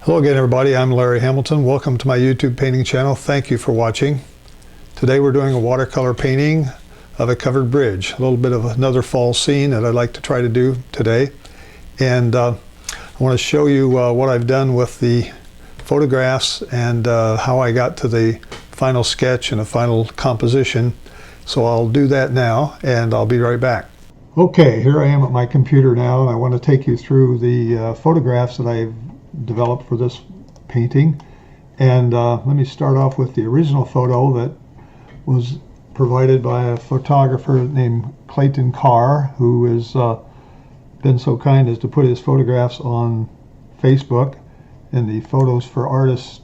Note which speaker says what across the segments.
Speaker 1: Hello again, everybody. I'm Larry Hamilton. Welcome to my YouTube painting channel. Thank you for watching. Today we're doing a watercolor painting of a covered bridge. A little bit of another fall scene that I'd like to try to do today. And I want to show you what I've done with the photographs and how I got to the final sketch and a final composition. So I'll do that now and I'll be right back. Okay, here I am at my computer now, and I want to take you through the photographs that I've developed for this painting. And let me start off with the original photo that was provided by a photographer named Clayton Carr, who has been so kind as to put his photographs on Facebook in the Photos for Artists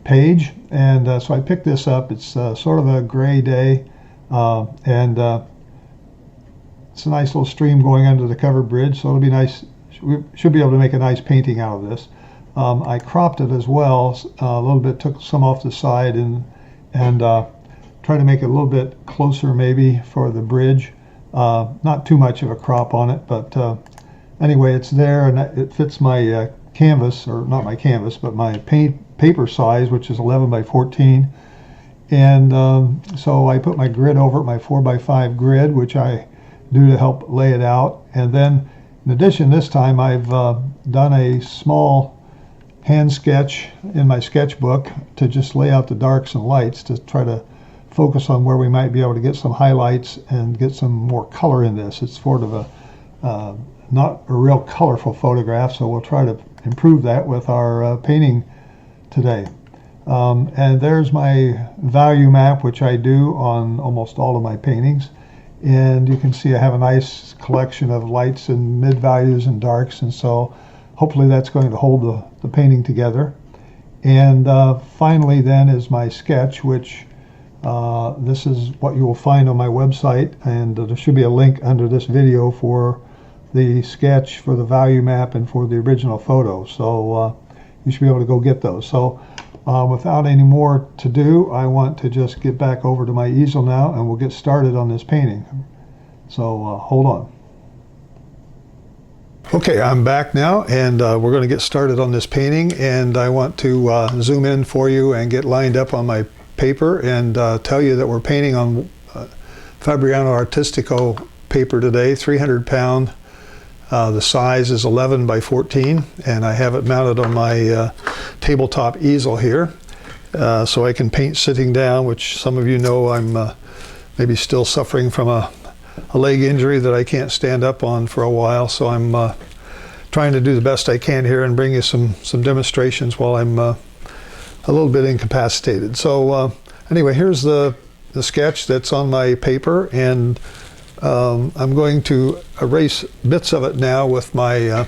Speaker 1: page. And so I picked this up. It's sort of a gray day, and it's a nice little stream going under the covered bridge, so it'll be nice. We should be able to make a nice painting out of this. I cropped it as well a little bit, took some off the side and tried to make it a little bit closer maybe for the bridge. Not too much of a crop on it, but anyway, it's there, and it fits my canvas, or not my canvas, but my paper size, which is 11 by 14. And so I put my grid over it, my 4x5 grid, which I do to help lay it out. And then in addition, this time I've done a small hand sketch in my sketchbook to just lay out the darks and lights to try to focus on where we might be able to get some highlights and get some more color in this. It's sort of a not a real colorful photograph, so we'll try to improve that with our painting today. And there's my value map, which I do on almost all of my paintings. And you can see I have a nice collection of lights and mid values and darks, and so hopefully that's going to hold the painting together. And finally then is my sketch, which this is what you will find on my website, and there should be a link under this video for the sketch, for the value map, and for the original photo. So you should be able to go get those. So without any more to do, I want to just get back over to my easel now, and we'll get started on this painting. So hold on. Okay, I'm back now, and we're going to get started on this painting, and I want to zoom in for you and get lined up on my paper and tell you that we're painting on Fabriano Artistico paper today, 300 pound. The size is 11 by 14, and I have it mounted on my tabletop easel here, so I can paint sitting down, which some of you know I'm maybe still suffering from a leg injury that I can't stand up on for a while, so I'm trying to do the best I can here and bring you some demonstrations while I'm a little bit incapacitated. So anyway, here's the sketch that's on my paper, and I'm going to erase bits of it now with my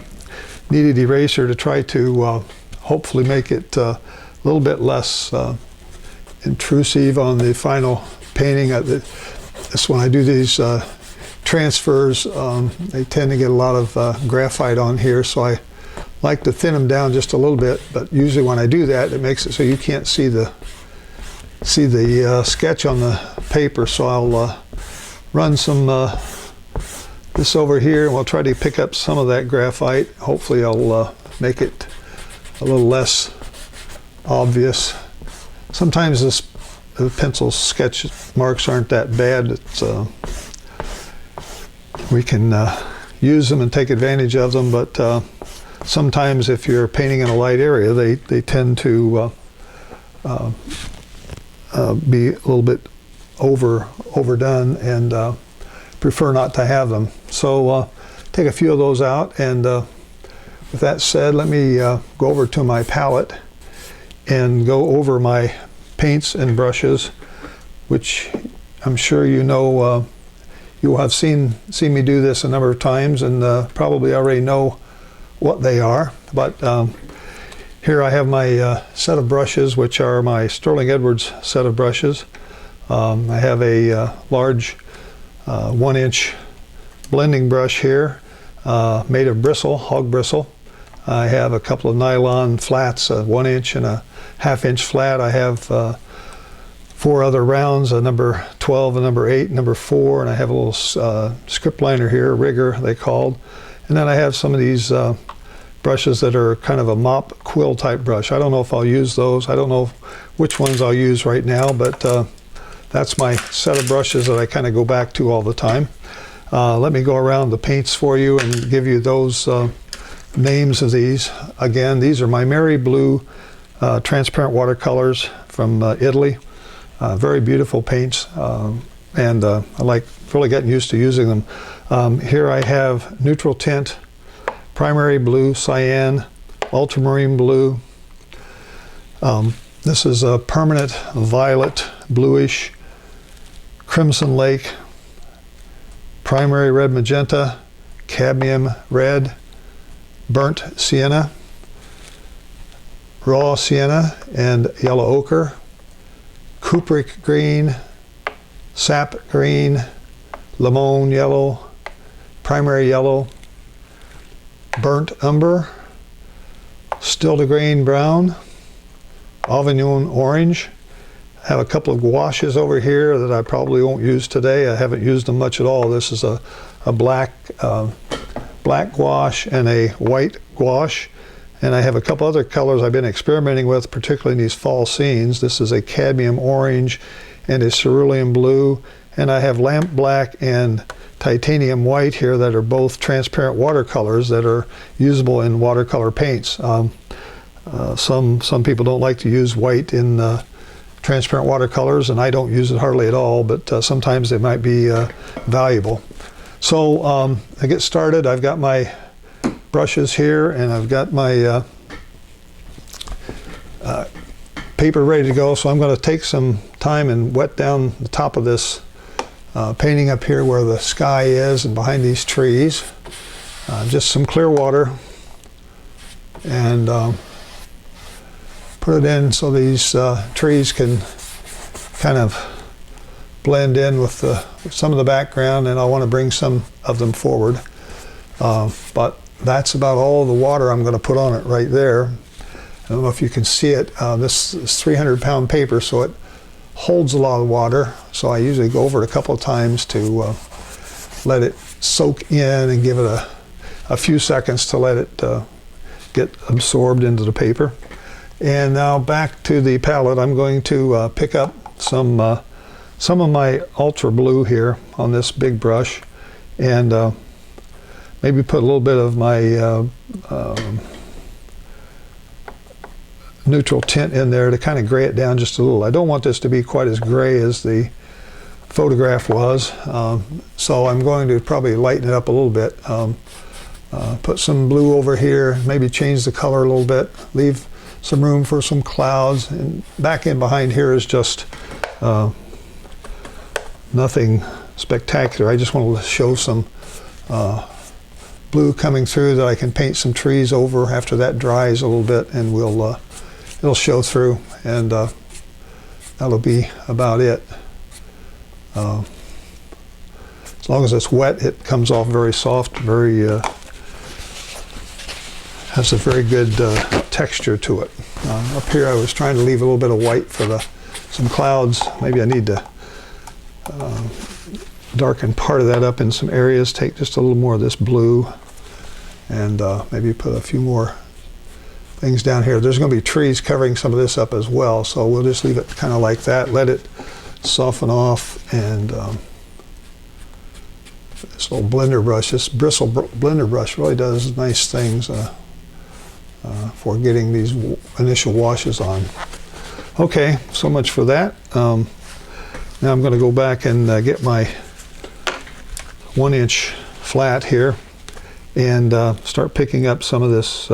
Speaker 1: kneaded eraser to try to hopefully make it a little bit less intrusive on the final painting. This when I do these transfers, they tend to get a lot of graphite on here, so I like to thin them down just a little bit, but usually when I do that, it makes it so you can't see the sketch on the paper. So I'll run some this over here, and we'll try to pick up some of that graphite. Hopefully I'll make it a little less obvious. Sometimes the pencil sketch marks aren't that bad. It's we can use them and take advantage of them, but sometimes if you're painting in a light area, they tend to be a little bit overdone, and prefer not to have them. So take a few of those out, and with that said, let me go over to my palette and go over my paints and brushes, which I'm sure you know, you will have seen me do this a number of times, and probably already know what they are. But here I have my set of brushes, which are my Sterling Edwards set of brushes. I have a large 1-inch blending brush here, made of bristle, hog bristle. I have a couple of nylon flats, a 1-inch and a 1/2-inch flat. I have 4 other rounds, a number 12, a number 8, number 4, and I have a little script liner here, rigger they called. And then I have some of these brushes that are kind of a mop quill type brush. I don't know if I'll use those. I don't know which ones I'll use right now, but that's my set of brushes that I kind of go back to all the time. Let me go around the paints for you and give you those names of these. Again, these are my Mary Blue transparent watercolors from Italy. Very beautiful paints, and I like really getting used to using them. Here I have neutral tint, primary blue, cyan, ultramarine blue. This is a permanent violet, bluish, crimson lake, primary red magenta, cadmium red, burnt sienna, raw sienna and yellow ochre, cupric green, sap green, limon yellow, primary yellow, burnt umber, still to grain brown, Avignon orange. I have a couple of gouaches over here that I probably won't use today. I haven't used them much at all. This is a black gouache and a white gouache. And I have a couple other colors I've been experimenting with, particularly in these fall scenes. This is a cadmium orange and a cerulean blue. And I have lamp black and titanium white here that are both transparent watercolors that are usable in watercolor paints. Some people don't like to use white in transparent watercolors, and I don't use it hardly at all, but sometimes they might be valuable. So I get started. I've got my brushes here, and I've got my paper ready to go. So I'm going to take some time and wet down the top of this painting up here where the sky is and behind these trees. Just some clear water, and put it in so these trees can kind of blend in with some of the background, and I want to bring some of them forward. But that's about all the water I'm going to put on it right there. I don't know if you can see it. This is 300-pound paper, so it holds a lot of water. So I usually go over it a couple of times to let it soak in and give it a few seconds to let it get absorbed into the paper. And now back to the palette. I'm going to pick up some of my ultra blue here on this big brush, and maybe put a little bit of my neutral tint in there to kind of gray it down just a little. I don't want this to be quite as gray as the photograph was, so I'm going to probably lighten it up a little bit. Put some blue over here, maybe change the color a little bit, leave some room for some clouds, and back in behind here is just nothing spectacular. I just wanted to show some blue coming through that I can paint some trees over after that dries a little bit, and it'll show through, and that'll be about it. As long as it's wet, it comes off very soft, has a very good texture to it. Up here I was trying to leave a little bit of white for some clouds. Maybe I need to darken part of that up in some areas, take just a little more of this blue, and maybe put a few more things down here. There's going to be trees covering some of this up as well, so we'll just leave it kind of like that, let it soften off, and this little blender brush, this bristle blender brush really does nice things for getting these initial washes on. Okay, so much for that. Now I'm going to go back and get my 1-inch flat here and start picking up some of this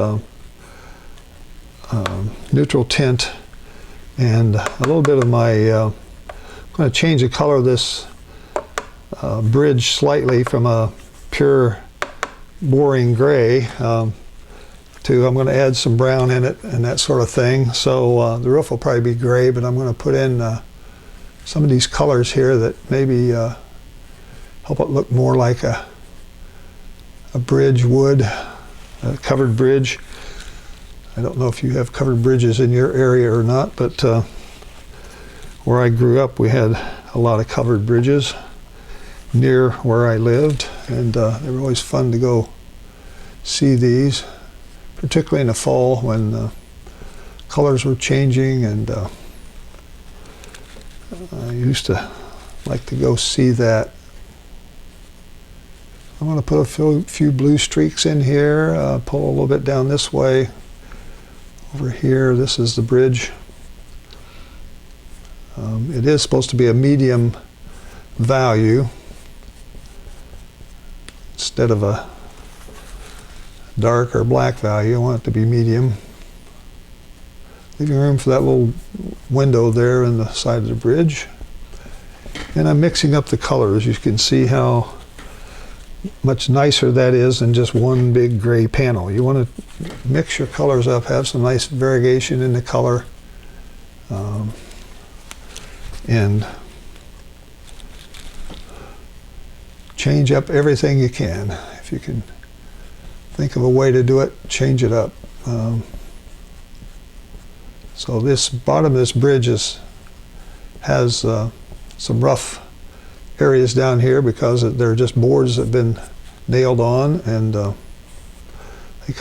Speaker 1: neutral tint and a little bit of my, I'm going to change the color of this bridge slightly from a pure boring gray to, I'm going to add some brown in it and that sort of thing. So the roof will probably be gray, but I'm going to put in some of these colors here that maybe help it look more like a bridge would, a covered bridge. I don't know if you have covered bridges in your area or not, but where I grew up we had a lot of covered bridges near where I lived, and they were always fun to go see these. particularly in the fall when colors were changing, and I used to like to go see that. I'm going to put a few blue streaks in here, pull a little bit down this way. Over here, this is the bridge. It is supposed to be a medium value instead of a dark or black value. I want it to be medium. Leaving room for that little window there in the side of the bridge. And I'm mixing up the colors. You can see how much nicer that is than just one big gray panel. You want to mix your colors up, have some nice variegation in the color, and change up everything you can. If you can think of a way to do it, change it up. So this bottom of this bridge has some rough areas down here because they're just boards that have been nailed on, and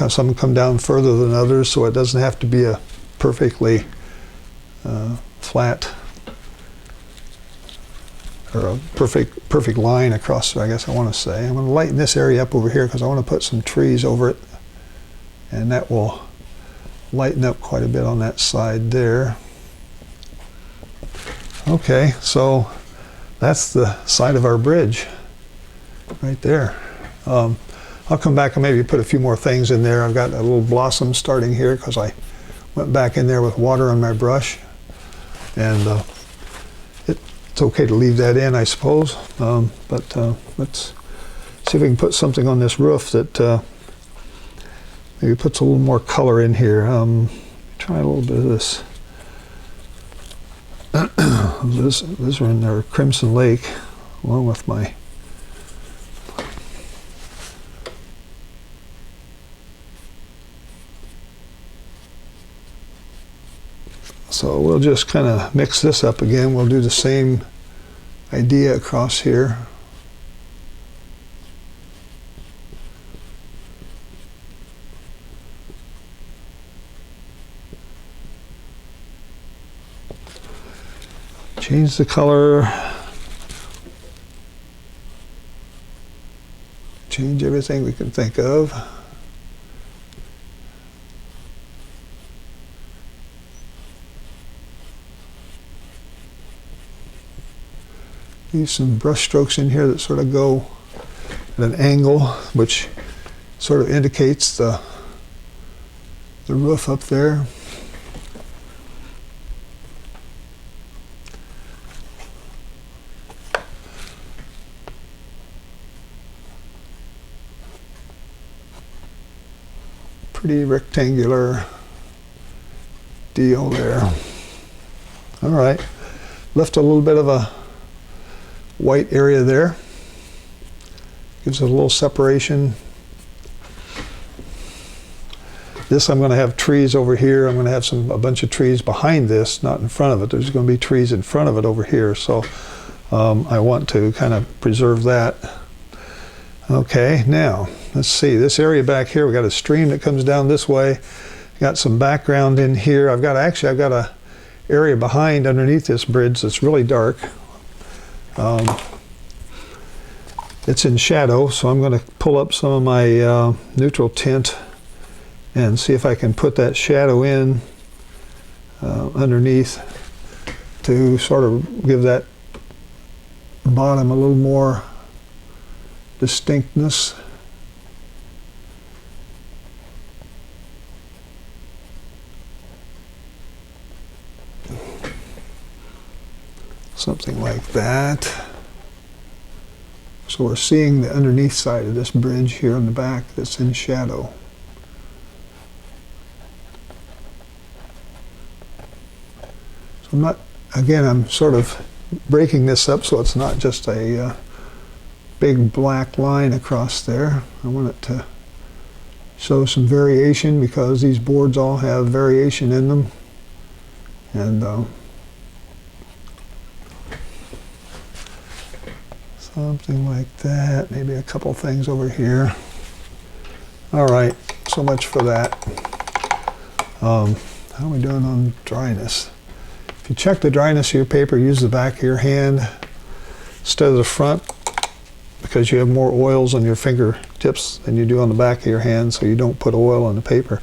Speaker 1: some come down further than others, so it doesn't have to be a perfectly flat or a perfect line across, I guess I want to say. I'm going to lighten this area up over here because I want to put some trees over it, and that will lighten up quite a bit on that side there. Okay, so that's the side of our bridge right there. I'll come back and maybe put a few more things in there. I've got a little blossom starting here because I went back in there with water on my brush, and it's okay to leave that in, I suppose. But let's see if we can put something on this roof that maybe puts a little more color in here. Try a little bit of this. These are in their Crimson Lake, along with my so we'll just kind of mix this up again. We'll do the same idea across here. Change the color, change everything we can think of. Use some brush strokes in here that sort of go at an angle, which sort of indicates the roof up there. Pretty rectangular deal there. All right, left a little bit of a white area there. Gives it a little separation. This, I'm going to have trees over here. I'm going to have a bunch of trees behind this, not in front of it. There's going to be trees in front of it over here, so I want to kind of preserve that. Okay, now let's see this area back here. We got a stream that comes down this way. Got some background in here. I've got a area behind underneath this bridge that's really dark. It's in shadow, so I'm going to pull up some of my neutral tint and see if I can put that shadow in underneath to sort of give that bottom a little more distinctness. Something like that. So we're seeing the underneath side of this bridge here in the back that's in shadow. So I'm sort of breaking this up so it's not just a big black line across there. I want it to show some variation because these boards all have variation in them. And something like that, maybe a couple things over here. All right, so much for that. How are we doing on dryness? If you check the dryness of your paper, use the back of your hand instead of the front, because you have more oils on your fingertips than you do on the back of your hand, so you don't put oil on the paper.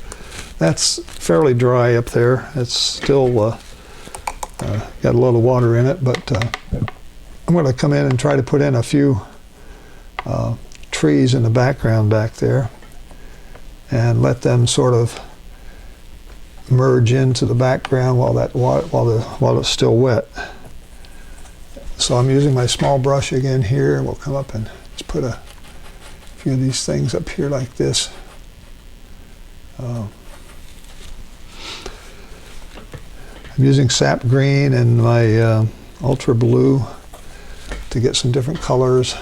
Speaker 1: That's fairly dry up there. It's still got a lot of water in it, but I'm going to come in and try to put in a few trees in the background back there and let them sort of merge into the background while it's still wet. So I'm using my small brush again here. We'll come up and just put a few of these things up here like this. I'm using sap green and my ultra blue to get some different colors.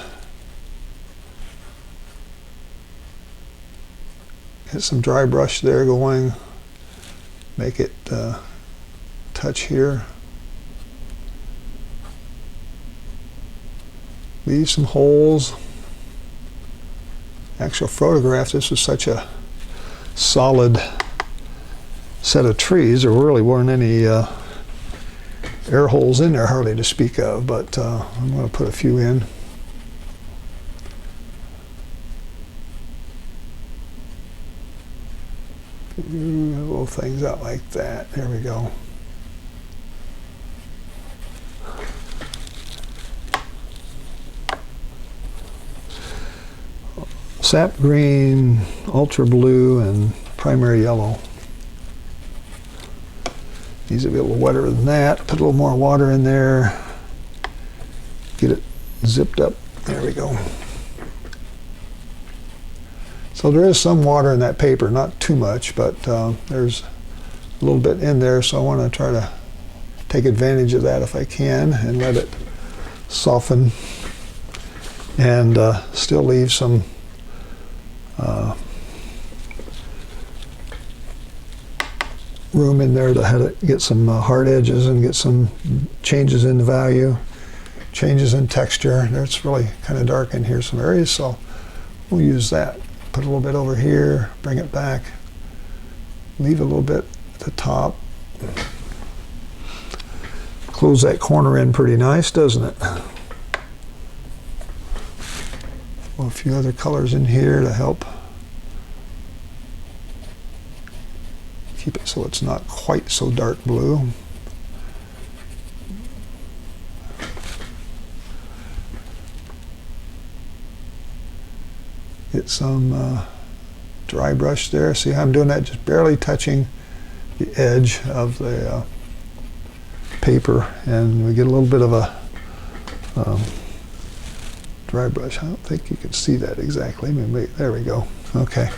Speaker 1: Get some dry brush there going. Make it touch here. Leave some holes. Actual photograph, this was such a solid set of trees. There really weren't any air holes in there hardly to speak of, but I'm going to put a few in. Little things out like that. There we go. Sap green, ultra blue, and primary yellow. Needs to be a little wetter than that. Put a little more water in there. Get it zipped up. There we go. So there is some water in that paper, not too much, but there's a little bit in there, so I want to try to take advantage of that if I can and let it soften and still leave some room in there to get some hard edges and get some changes in value, changes in texture. It's really kind of dark in here some areas, so we'll use that. Put a little bit over here, bring it back, leave a little bit at the top. Close that corner in pretty nice, doesn't it? Well, a few other colors in here to help keep it so it's not quite so dark blue. Get some dry brush there. See how I'm doing that? Just barely touching the edge of the paper, and we get a little bit of a dry brush. I don't think you can see that exactly. Maybe, there we go. Okay.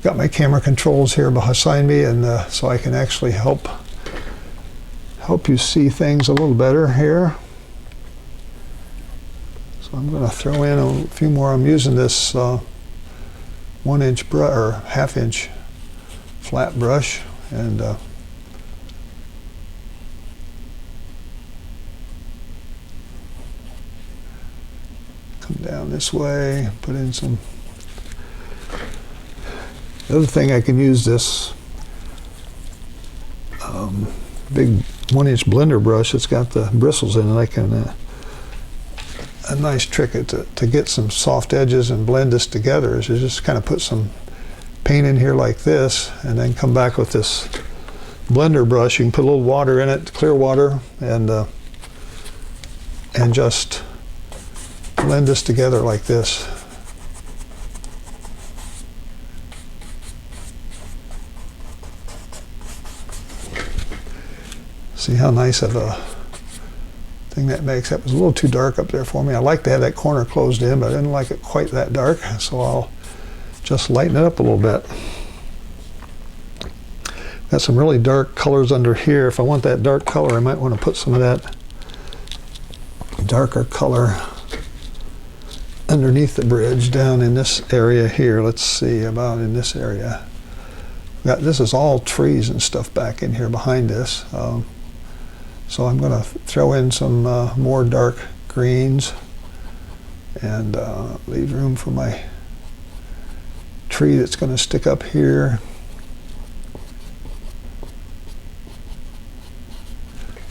Speaker 1: Got my camera controls here behind me, and so I can actually help you see things a little better here. So I'm going to throw in a few more. I'm using this 1-inch brush or half-inch flat brush, and come down this way, put in some. The other thing, I can use this big 1-inch blender brush. It's got the bristles in it. I can a nice trick to get some soft edges and blend this together is you just kind of put some paint in here like this, and then come back with this blender brush. You can put a little water in it, clear water, and just blend this together like this. See how nice of a thing that makes. That was a little too dark up there for me. I like to have that corner closed in, but I didn't like it quite that dark, so I'll just lighten it up a little bit. Got some really dark colors under here. If I want that dark color, I might want to put some of that darker color underneath the bridge down in this area here. Let's see, about in this area. This is all trees and stuff back in here behind this. So I'm going to throw in some more dark greens and leave room for my tree that's going to stick up here.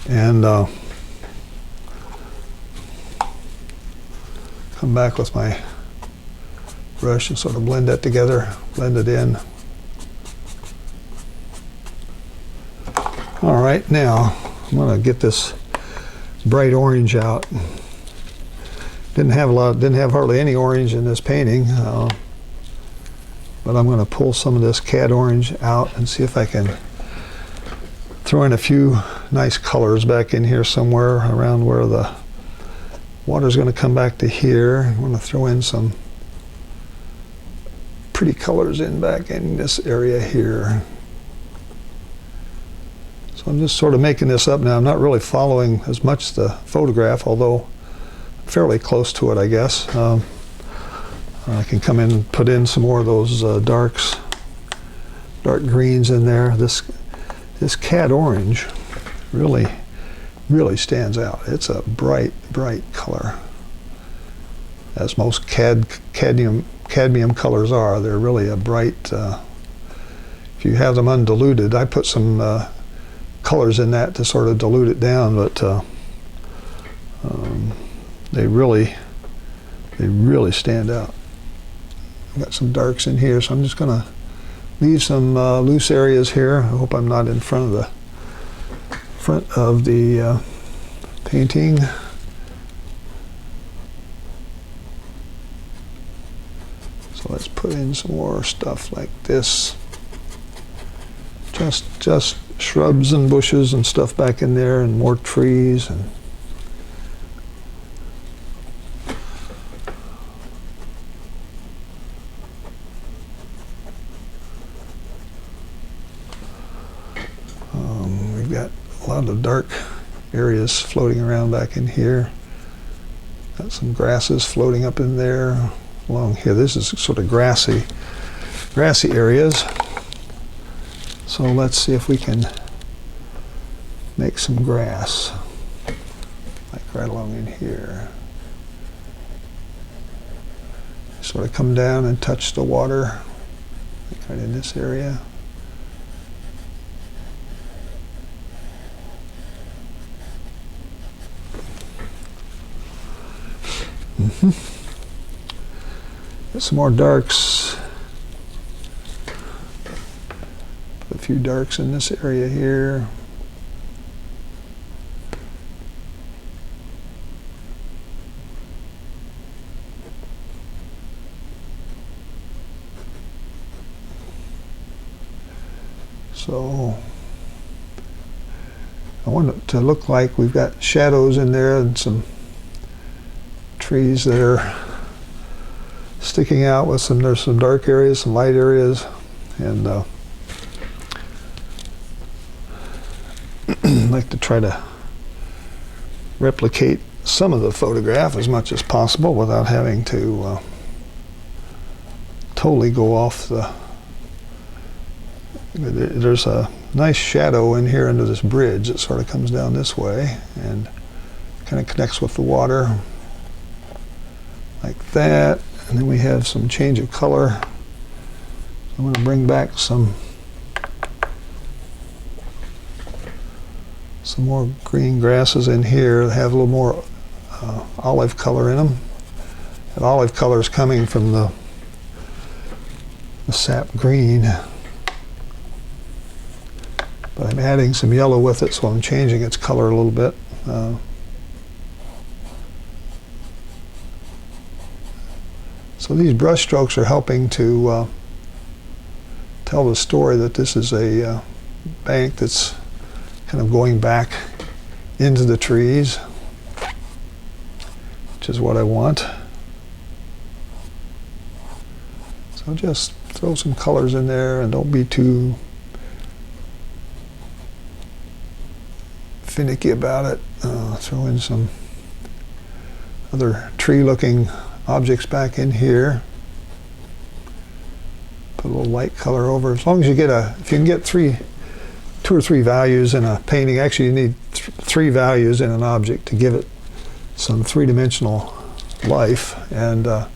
Speaker 1: And come back with my brush and sort of blend that together, blend it in. All right, now I'm going to get this bright orange out. Didn't have hardly any orange in this painting, but I'm going to pull some of this cad orange out and see if I can throw in a few nice colors back in here somewhere around where the water's going to come back to here. I'm going to throw in some pretty colors back in this area here. So I'm just sort of making this up now. I'm not really following as much the photograph, although fairly close to it, I guess. I can come in and put in some more of those dark greens in there. This cad orange really stands out. It's a bright color, as most cadmium colors are. They're really a bright. If you have them undiluted, I put some colors in that to sort of dilute it down, but they really stand out. I've got some darks in here, so I'm just going to leave some loose areas here. I hope I'm not in front of the painting. So let's put in some more stuff like this. Just shrubs and bushes and stuff back in there, and more trees. And we've got a lot of dark areas floating around back in here. Got some grasses floating up in there along here. This is sort of grassy areas. So let's see if we can make some grass, like right along in here. Sort of come down and touch the water, like right in this area. Got some more darks. Put a few darks in this area here. So I want it to look like we've got shadows in there and some trees that are sticking out with there's some dark areas, some light areas, and I like to try to replicate some of the photograph as much as possible without having to totally go off the. There's a nice shadow in here under this bridge that sort of comes down this way and kind of connects with the water like that. And then we have some change of color. I'm going to bring back some more green grasses in here that have a little more olive color in them. That olive color is coming from the sap green. But I'm adding some yellow with it, so I'm changing its color a little bit. So these brush strokes are helping to tell the story that this is a bank that's kind of going back into the trees, which is what I want. So just throw some colors in there and don't be too finicky about it. Throw in some other tree-looking objects back in here. Put a little light color over. As long as you get if you can get two or three values in a painting, actually you need three values in an object to give it some three-dimensional life. And so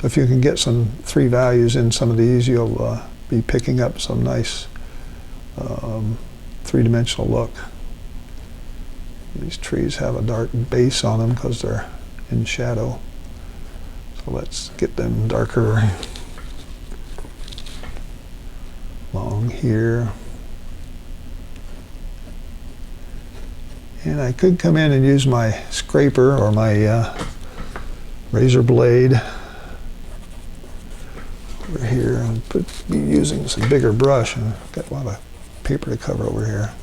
Speaker 1: So if you can get some 3 values in some of these, you'll be picking up some nice three-dimensional look. These trees have a dark base on them because they're in shadow. So let's get them darker along here. And I could come in and use my scraper or my razor blade over here and be using some bigger brush. And I've got a lot of paper to cover over here.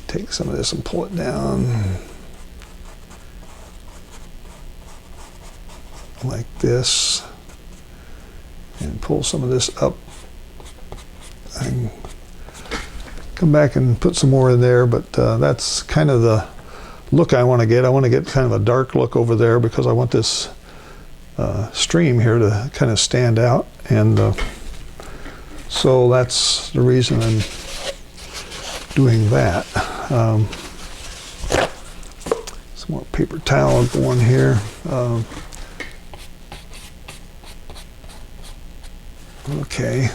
Speaker 1: Take some of this and pull it down like this, and pull some of this up and come back and put some more in there. But that's kind of the look I want to get. I want to get kind of a dark look over there because I want this stream here to kind of stand out, and so that's the reason I'm doing that. Some more paper towel going here. Okay,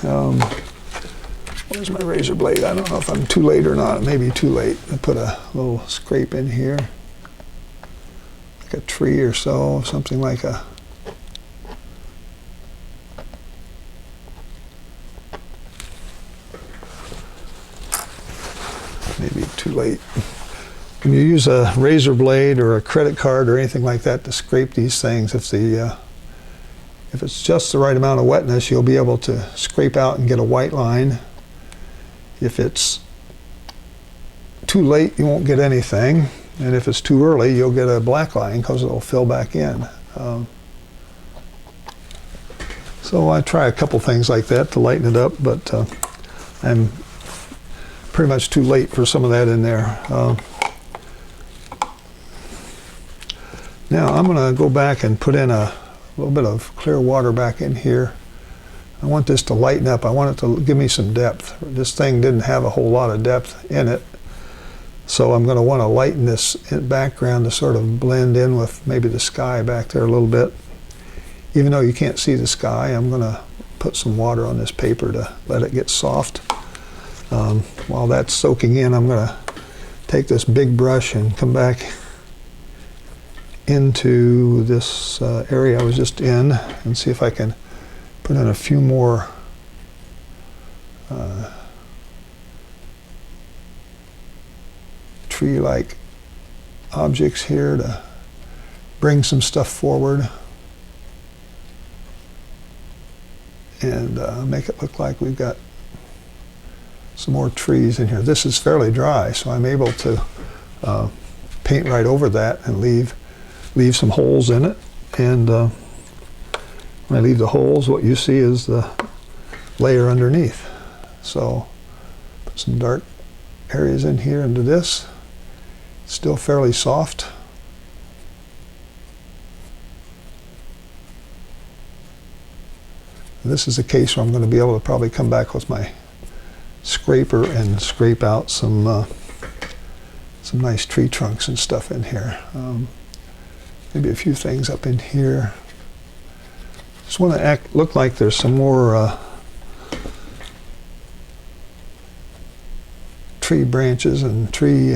Speaker 1: where's my razor blade? I don't know if I'm too late or not. It may be too late. I put a little scrape in here, like a tree or so, something like a maybe too late. When you use a razor blade or a credit card or anything like that to scrape these things, if it's just the right amount of wetness, you'll be able to scrape out and get a white line. If it's too late, you won't get anything. And if it's too early, you'll get a black line because it'll fill back in. So I try a couple things like that to lighten it up, but I'm pretty much too late for some of that in there. Now I'm going to go back and put in a little bit of clear water back in here. I want this to lighten up. I want it to give me some depth. This thing didn't have a whole lot of depth in it, so I'm going to want to lighten this background to sort of blend in with maybe the sky back there a little bit. Even though you can't see the sky, I'm going to put some water on this paper to let it get soft. While that's soaking in, I'm going to take this big brush and come back into this area I was just in and see if I can put in a few more tree-like objects here to bring some stuff forward and make it look like we've got some more trees in here. This is fairly dry, so I'm able to paint right over that and leave some holes in it. And when I leave the holes, what you see is the layer underneath. So put some dark areas in here into this. It's still fairly soft. This is a case where I'm going to be able to probably come back with my scraper and scrape out some nice tree trunks and stuff in here. Maybe a few things up in here. Just want to look like there's some more tree branches and tree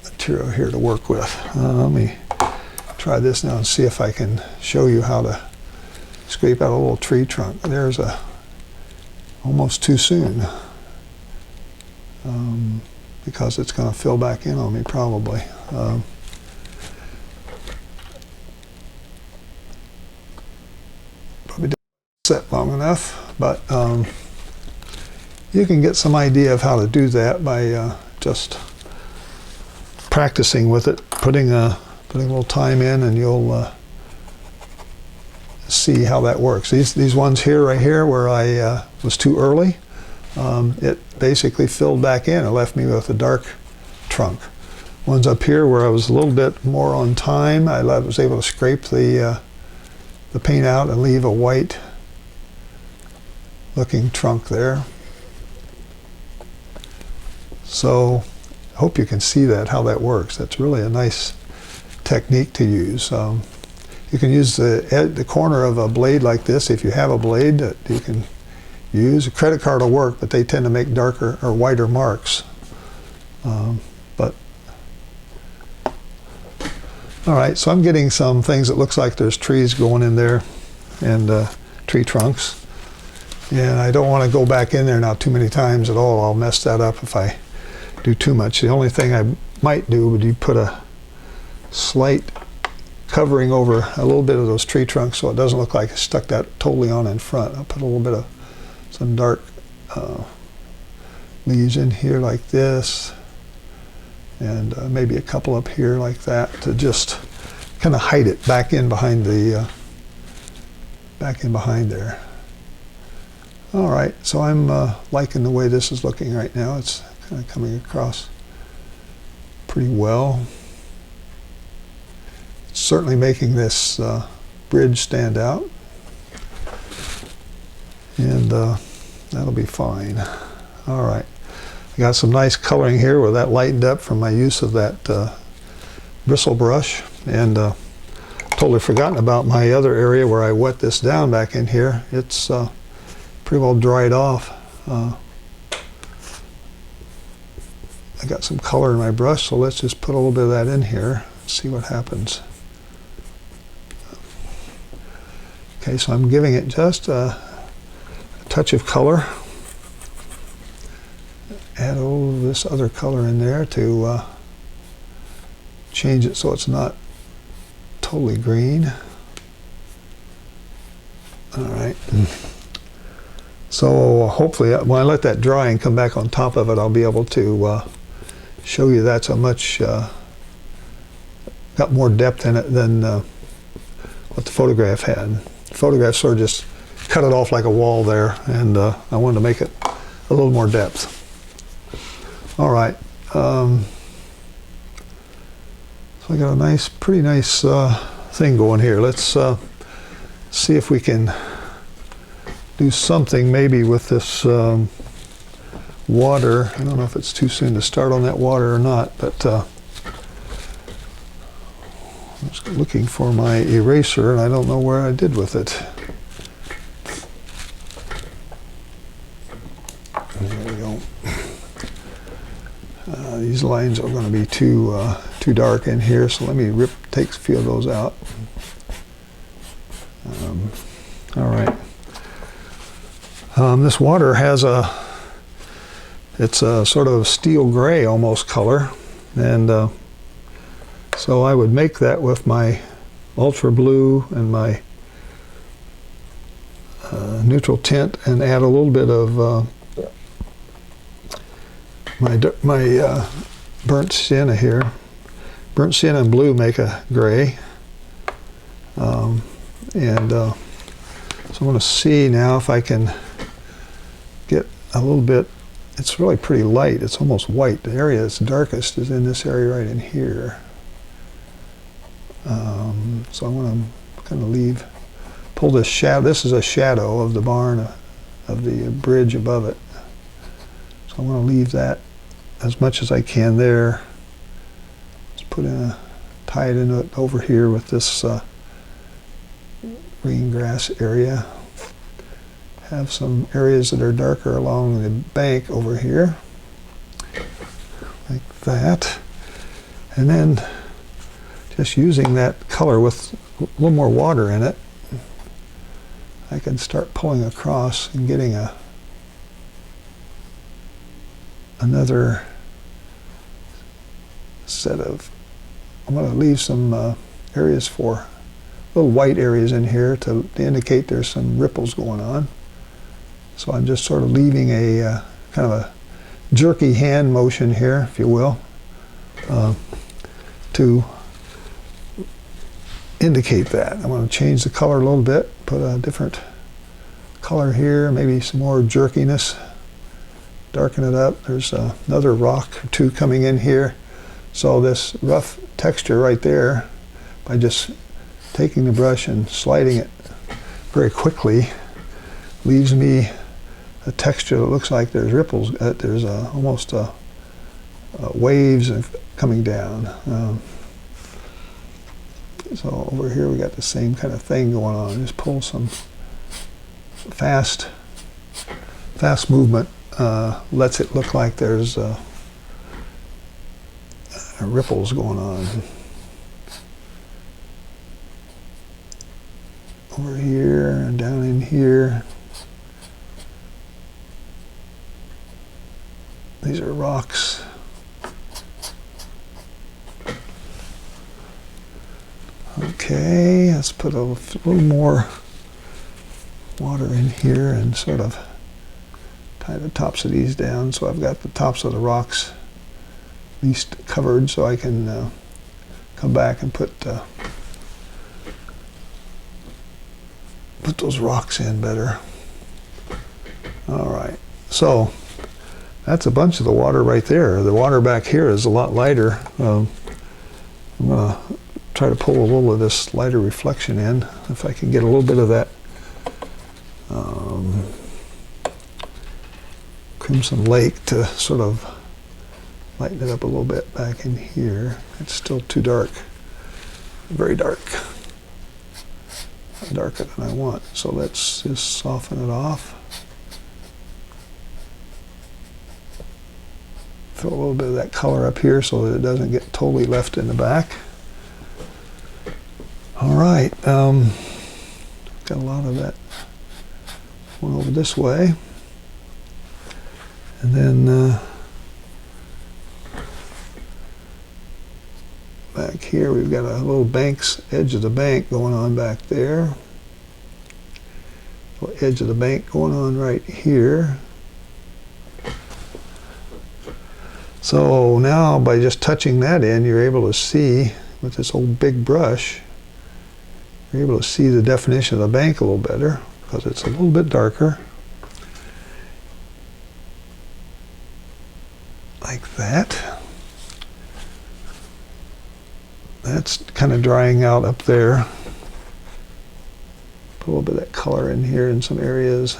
Speaker 1: material here to work with. Let me try this now and see if I can show you how to scrape out a little tree trunk. There's almost too soon. Because it's going to fill back in on me probably. Probably didn't set long enough, but you can get some idea of how to do that by just practicing with it, putting a little time in, and you'll see how that works. These ones here, right here, where I was too early, it basically filled back in and left me with a dark trunk. Ones up here where I was a little bit more on time, I was able to scrape the paint out and leave a white looking trunk there. So I hope you can see that, how that works. That's really a nice technique to use. You can use the corner of a blade like this if you have a blade that you can use. A credit card will work, but they tend to make darker or whiter marks. All right, so I'm getting some things that looks like there's trees going in there and tree trunks. And I don't want to go back in there now too many times at all. I'll mess that up if I do too much. The only thing I might do would you put a slight covering over a little bit of those tree trunks so it doesn't look like I stuck that totally on in front. I'll put a little bit of some dark leaves in here like this, and maybe a couple up here like that to just kind of hide it back in behind the behind there. All right, so I'm liking the way this is looking right now. It's kind of coming across pretty well. It's certainly making this bridge stand out, and that'll be fine. All right. I got some nice coloring here where that lightened up from my use of that bristle brush, and totally forgotten about my other area where I wet this down back in here. It's pretty well dried off. I got some color in my brush, so let's just put a little bit of that in here and see what happens. Okay, so I'm giving it just a touch of color. Add all this other color in there to change it so it's not totally green. All right. So hopefully when I let that dry and come back on top of it, I'll be able to show you that's a much got more depth in it than what the photograph had. The photograph sort of just cut it off like a wall there, and I wanted to make it a little more depth. All right, so I got a pretty nice thing going here. Let's see if we can do something maybe with this water. I don't know if it's too soon to start on that water or not, but I'm just looking for my eraser, and I don't know where I did with it. There we go. These lines are going to be too dark in here, so let me take a few of those out. All right. This water has it's a sort of steel gray almost color, and so I would make that with my ultra blue and my neutral tint, and add a little bit of my burnt sienna here. Burnt sienna and blue make a gray, so I'm going to see now if I can get a little bit. It's really pretty light. It's almost white. The area that's darkest is in this area right in here. So I want to kind of pull this shadow. This is a shadow of the barn, of the bridge above it. So I want to leave that as much as I can there. Let's tie it in over here with this green grass area. Have some areas that are darker along the bank over here, like that. And then just using that color with a little more water in it, I can start pulling across and getting another set of, I'm going to leave some areas for little white areas in here to indicate there's some ripples going on. So I'm just sort of leaving a kind of a jerky hand motion here, if you will, to indicate that. I'm going to change the color a little bit, put a different color here, maybe some more jerkiness darken it up. There's another rock or two coming in here. So this rough texture right there, by just taking the brush and sliding it very quickly, leaves me a texture that looks like there's ripples. There's almost waves coming down. So over here we got the same kind of thing going on. Just pull some fast movement, lets it look like there's ripples going on. Over here and down in here. These are rocks. Okay, let's put a little more water in here and sort of tie the tops of these down so I've got the tops of the rocks at least covered, so I can come back and put those rocks in better. All right, so that's a bunch of the water right there. The water back here is a lot lighter. I'm going to try to pull a little of this lighter reflection in, if I can get a little bit of that Crimson Lake to sort of lighten it up a little bit back in here. It's still too dark, very dark, darker than I want. So let's just soften it off. Throw a little bit of that color up here so that it doesn't get totally left in the back. All right, got a lot of that one over this way. And then back here we've got a little edge of the bank going on back there. Little edge of the bank going on right here. So now by just touching that in, you're able to see with this old big brush, you're able to see the definition of the bank a little better because it's a little bit darker. Like that. That's kind of drying out up there. Put a little bit of that color in here in some areas.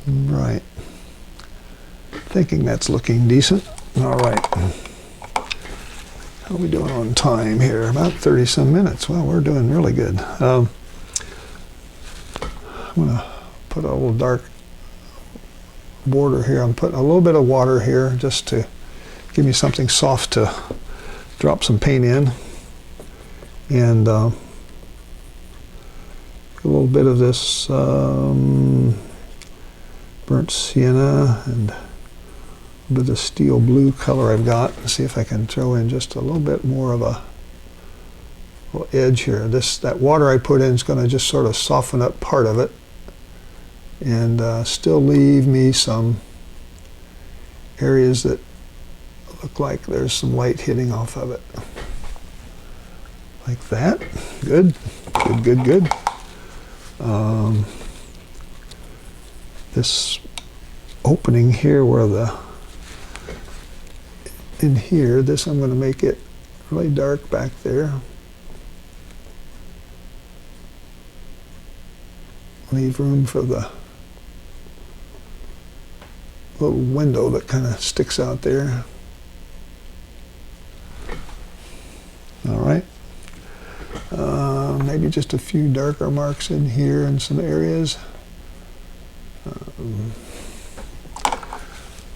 Speaker 1: Right. Thinking that's looking decent. All right. How are we doing on time here? About 30 some minutes. Well, we're doing really good. I'm going to put a little dark border here. I'm putting a little bit of water here just to give me something soft to drop some paint in. And a little bit of this burnt sienna and a bit of steel blue color I've got. Let's see if I can throw in just a little bit more of a little edge here. That water I put in is going to just sort of soften up part of it and still leave me some areas that look like there's some light hitting off of it. Like that. Good. Good, good, good. This opening here where in here, this I'm going to make it really dark back there. Leave room for the little window that kind of sticks out there. All right. Maybe just a few darker marks in here in some areas.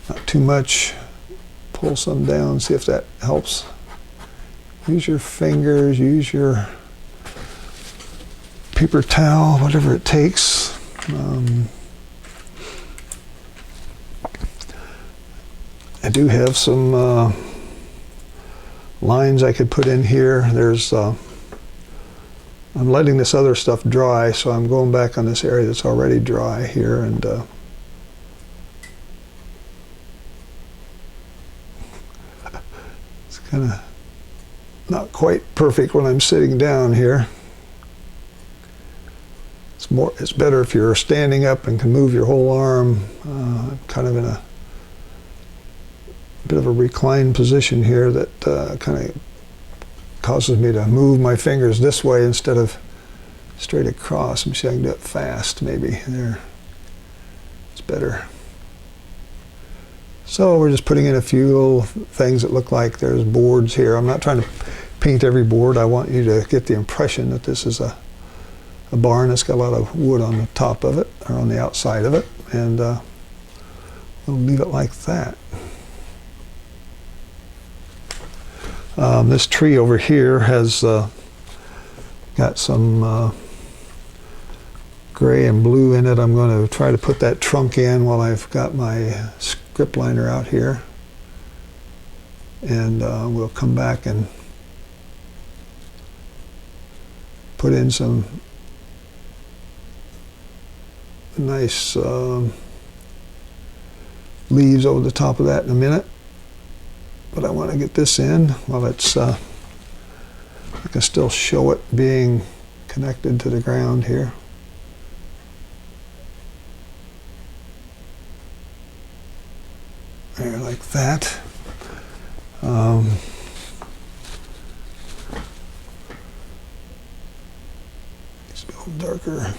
Speaker 1: Not too much. Pull some down, see if that helps. Use your fingers, use your paper towel, whatever it takes. I do have some lines I could put in here. I'm letting this other stuff dry, so I'm going back on this area that's already dry here, and it's kind of not quite perfect when I'm sitting down here. It's better if you're standing up and can move your whole arm. Kind of in a bit of a reclined position here that kind of causes me to move my fingers this way instead of straight across. Let me see if I can do it fast, maybe. There. It's better. So we're just putting in a few little things that look like there's boards here. I'm not trying to paint every board. I want you to get the impression that this is a barn that's got a lot of wood on the top of it, or on the outside of it, and we'll leave it like that. This tree over here has got some gray and blue in it. I'm going to try to put that trunk in while I've got my script liner out here, and we'll come back and put in some nice leaves over the top of that in a minute. But I want to get this in while it's, I can still show it being connected to the ground here. There, like that. It's a little darker.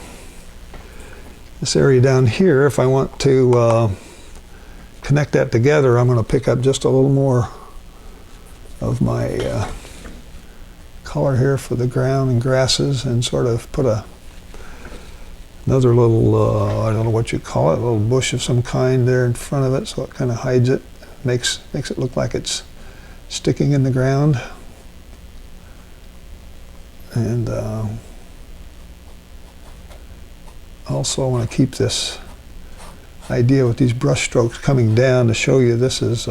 Speaker 1: This area down here, if I want to connect that together, I'm going to pick up just a little more of my color here for the ground and grasses, and sort of put another little, I don't know what you call it, a little bush of some kind there in front of it, so it kind of hides it, makes it look like it's sticking in the ground. And also I want to keep this idea with these brush strokes coming down to show you this is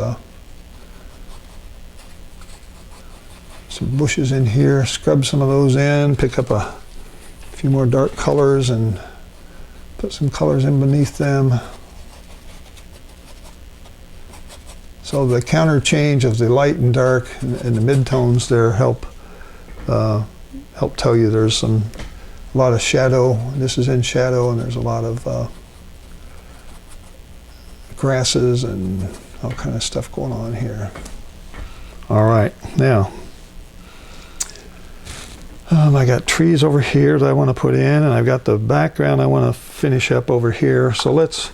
Speaker 1: some bushes in here. Scrub some of those in, pick up a few more dark colors and put some colors in beneath them. So the counter change of the light and dark and the midtones there help tell you there's a lot of shadow. This is in shadow, and there's a lot of grasses and all kind of stuff going on here. All right, now I got trees over here that I want to put in, and I've got the background I want to finish up over here. So let's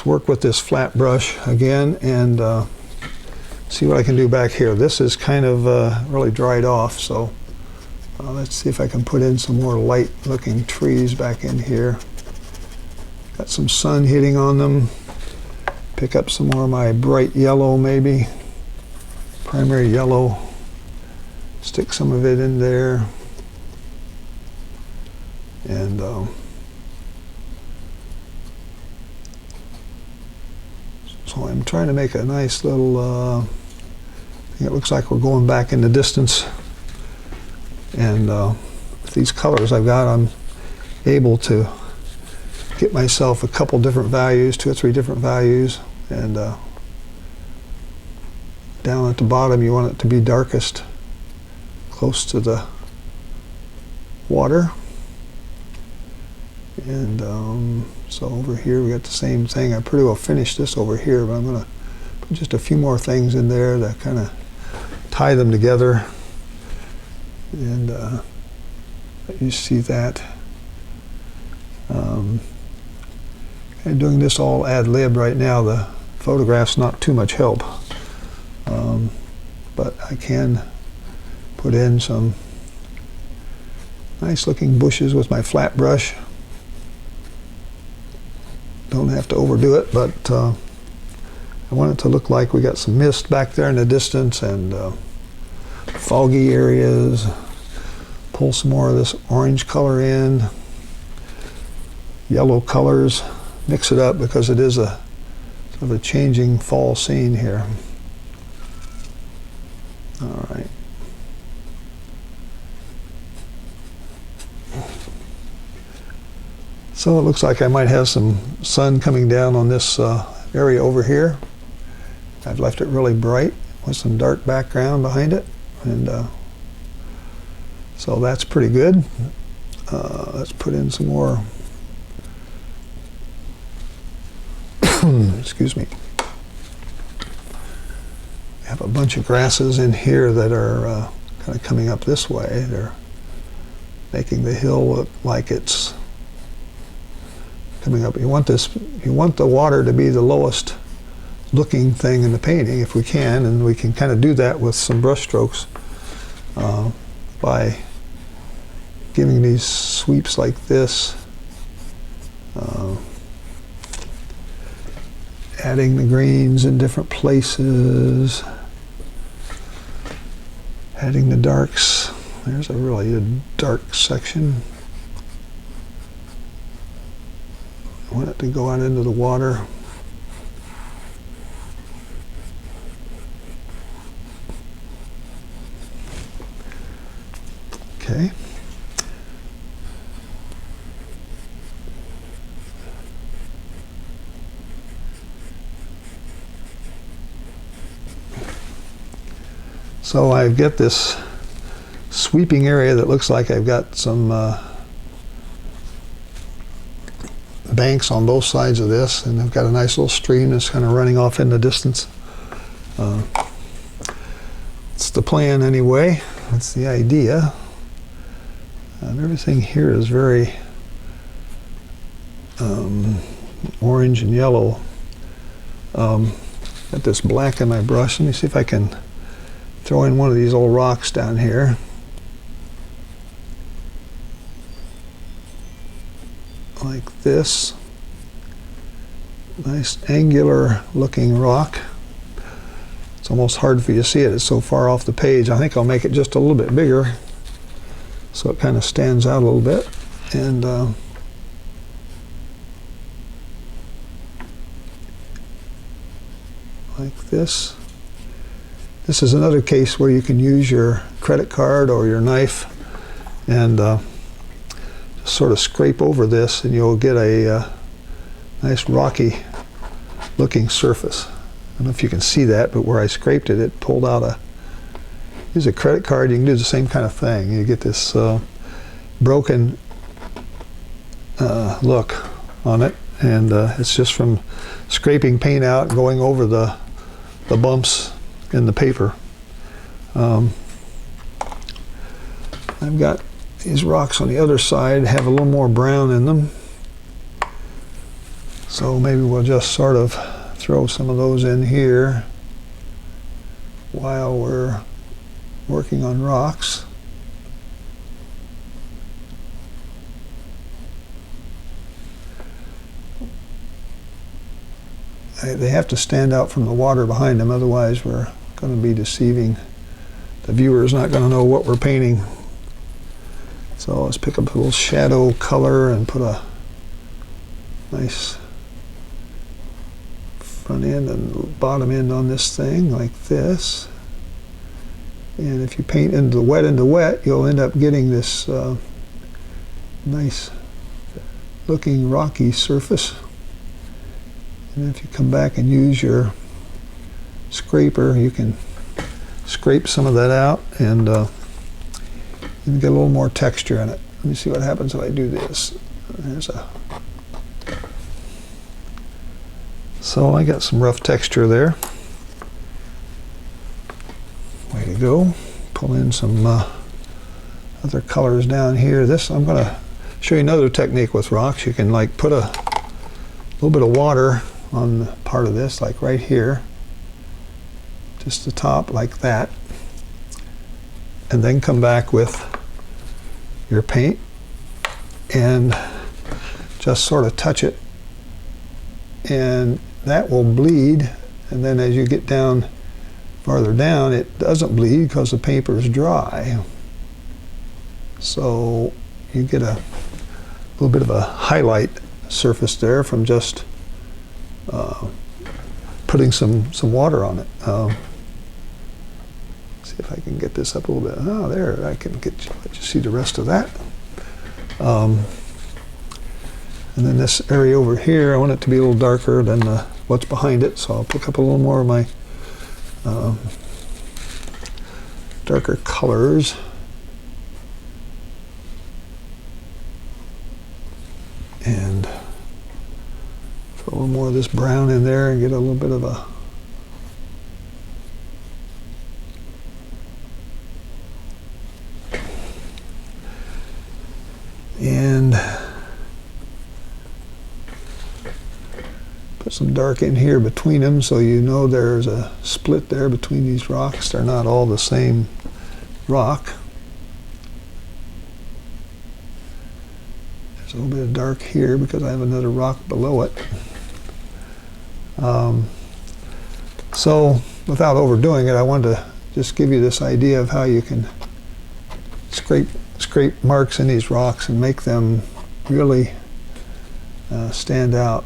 Speaker 1: work with this flat brush again and see what I can do back here. This is kind of really dried off, so let's see if I can put in some more light looking trees back in here. Got some sun hitting on them. Pick up some more of my bright yellow, maybe primary yellow, stick some of it in there, and so I'm trying to make a nice little thing. It looks like we're going back in the distance, and with these colors I've got, I'm able to get myself a couple different values, 2 or 3 different values, and down at the bottom you want it to be darkest, close to the water. And so over here we got the same thing. I pretty well finished this over here, but I'm going to put just a few more things in there to kind of tie them together, and let you see that. And doing this all ad lib right now. The photograph's not too much help, but I can put in some nice looking bushes with my flat brush. Don't have to overdo it, but I want it to look like we got some mist back there in the distance, and foggy areas. Pull some more of this orange color in, yellow colors, mix it up because it is a sort of a changing fall scene here. All right. So it looks like I might have some sun coming down on this area over here. I've left it really bright with some dark background behind it, and so that's pretty good. Let's put in some more. Excuse me. I have a bunch of grasses in here that are kind of coming up this way. They're making the hill look like it's coming up. You want the water to be the lowest looking thing in the painting if we can, and we can kind of do that with some brush strokes by giving these sweeps like this, adding the greens in different places, adding the darks. There's a really dark section. I want it to go out into the water. Okay. So I get this sweeping area that looks like I've got some banks on both sides of this, and I've got a nice little stream that's kind of running off in the distance. It's the plan anyway. That's the idea. And everything here is very orange and yellow. Got this black in my brush. Let me see if I can throw in one of these old rocks down here. Like this. Nice angular looking rock. It's almost hard for you to see it. It's so far off the page. I think I'll make it just a little bit bigger so it kind of stands out a little bit. And like this. This is another case where you can use your credit card or your knife and just sort of scrape over this, and you'll get a nice rocky looking surface. I don't know if you can see that, but where I scraped it, it pulled out a, use a credit card, you can do the same kind of thing. You get this broken look on it, and it's just from scraping paint out and going over the bumps in the paper. I've got these rocks on the other side, have a little more brown in them. So maybe we'll just sort of throw some of those in here while we're working on rocks. They have to stand out from the water behind them, otherwise we're going to be deceiving. The viewer is not going to know what we're painting. So let's pick up a little shadow color and put a nice front end and bottom end on this thing like this. And if you paint into wet, you'll end up getting this nice looking rocky surface. And if you come back and use your scraper, you can scrape some of that out and you can get a little more texture in it. Let me see what happens if I do this. There's a. So I got some rough texture there. Way to go. Pull in some other colors down here. This, I'm going to show you another technique with rocks. You can like put a little bit of water on part of this, like right here, just the top like that, and then come back with your paint and just sort of touch it, and that will bleed. And then as you get down farther down, it doesn't bleed because the paper is dry, so you get a little bit of a highlight surface there from just putting some water on it. See if I can get this up a little bit. Oh, there, I can let you see the rest of that. And then this area over here, I want it to be a little darker than what's behind it, so I'll pick up a little more of my darker colors. little more of this brown in there and get a little bit of a and put some dark in here between them so you know there's a split there between these rocks. They're not all the same rock. There's a little bit of dark here because I have another rock below it. So without overdoing it, I wanted to just give you this idea of how you can scrape marks in these rocks and make them really stand out,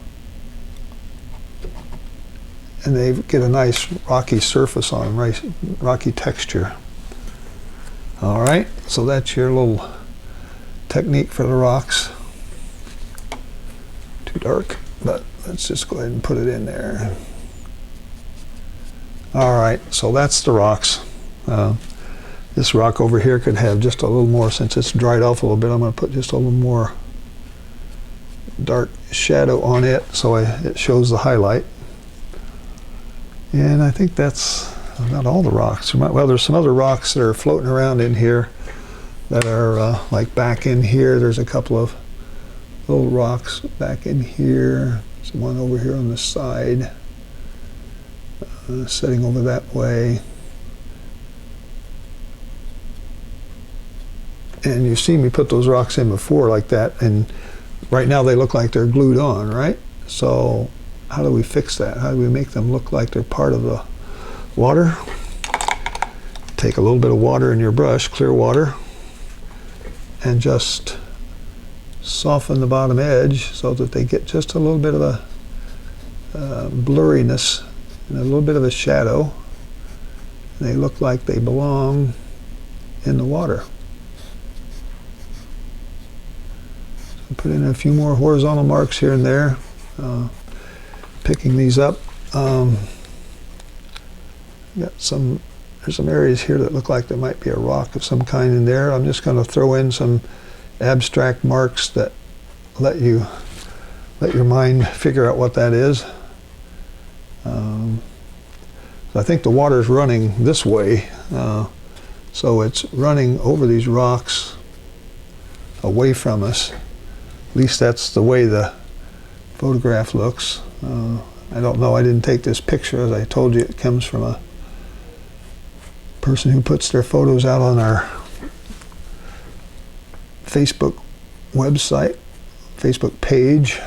Speaker 1: and they get a nice rocky surface on them, right, rocky texture. All right, so that's your little technique for the rocks. Too dark, but let's just go ahead and put it in there. All right, so that's the rocks. This rock over here could have just a little more, since it's dried off a little bit, I'm going to put just a little more dark shadow on it so it shows the highlight. And I think that's not all the rocks. Well, there's some other rocks that are floating around in here that are like back in here. There's a couple of little rocks back in here. There's one over here on the side, setting over that way. And you've seen me put those rocks in before like that, and right now they look like they're glued on, right? So how do we fix that? How do we make them look like they're part of the water? Take a little bit of water in your brush, clear water, and just soften the bottom edge so that they get just a little bit of a blurriness and a little bit of a shadow. And they look like they belong in the water. Put in a few more horizontal marks here and there, picking these up. There's some areas here that look like there might be a rock of some kind in there. I'm just going to throw in some abstract marks that let your mind figure out what that is. I think the water's running this way, so it's running over these rocks away from us. At least that's the way the photograph looks. I don't know, I didn't take this picture. As I told you, it comes from a person who puts their photos out on our Facebook website, Facebook page.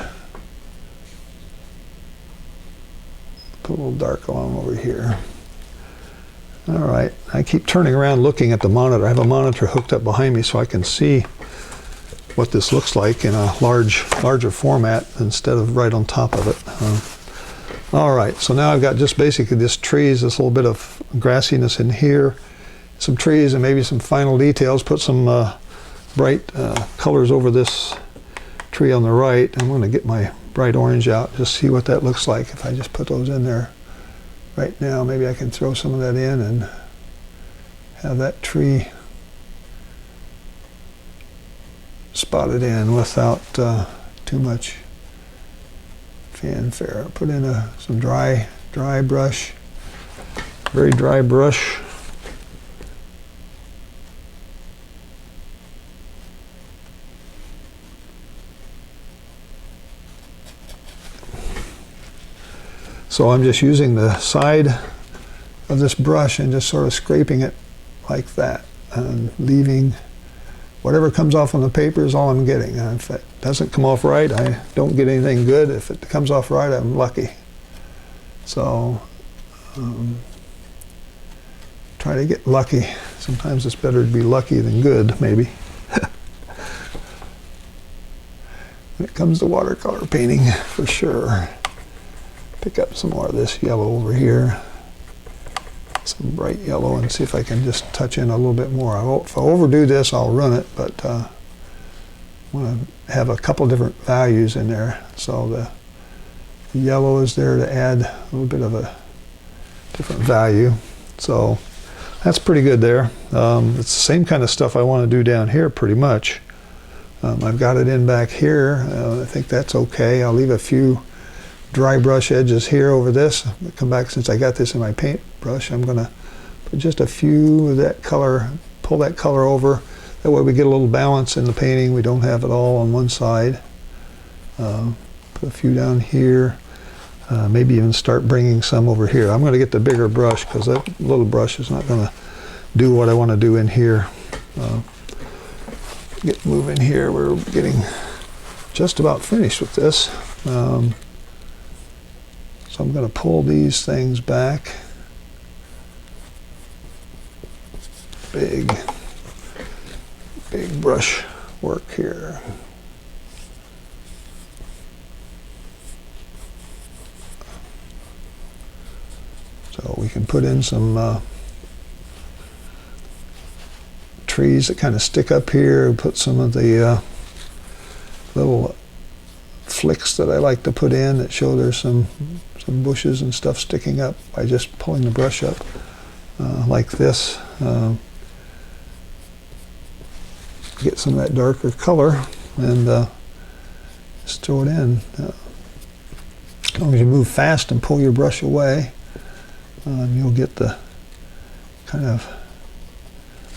Speaker 1: Put a little dark along over here. All right, I keep turning around looking at the monitor. I have a monitor hooked up behind me so I can see what this looks like in a larger format instead of right on top of it. All right, so now I've got just basically this trees, this little bit of grassiness in here, some trees and maybe some final details. Put some bright colors over this tree on the right. I'm going to get my bright orange out, just see what that looks like if I just put those in there right now. Maybe I can throw some of that in and have that tree spotted in without too much fanfare. Put in some dry brush, very dry brush. So I'm just using the side of this brush and just sort of scraping it like that and leaving whatever comes off on the paper is all I'm getting. If it doesn't come off right, I don't get anything good. If it comes off right, I'm lucky. So try to get lucky. Sometimes it's better to be lucky than good, maybe. When it comes to watercolor painting, for sure. Pick up some more of this yellow over here. Some bright yellow, and see if I can just touch in a little bit more. If I overdo this, I'll ruin it, but I want to have a couple different values in there. So the yellow is there to add a little bit of a different value. So that's pretty good there. It's the same kind of stuff I want to do down here pretty much. I've got it in back here. I think that's okay. I'll leave a few dry brush edges here over this. I'm gonna come back, since I got this in my paint brush, I'm gonna put just a few of that color, pull that color over. That way we get a little balance in the painting. We don't have it all on one side. Put a few down here. Maybe even start bringing some over here. I'm going to get the bigger brush because that little brush is not going to do what I want to do in here. Get moving here. We're getting just about finished with this. So I'm going to pull these things back. Big brush work here. So we can put in some trees that kind of stick up here, put some of the little flicks that I like to put in that show there's some bushes and stuff sticking up by just pulling the brush up like this. Get some of that darker color and just throw it in. As long as you move fast and pull your brush away, you'll get the kind of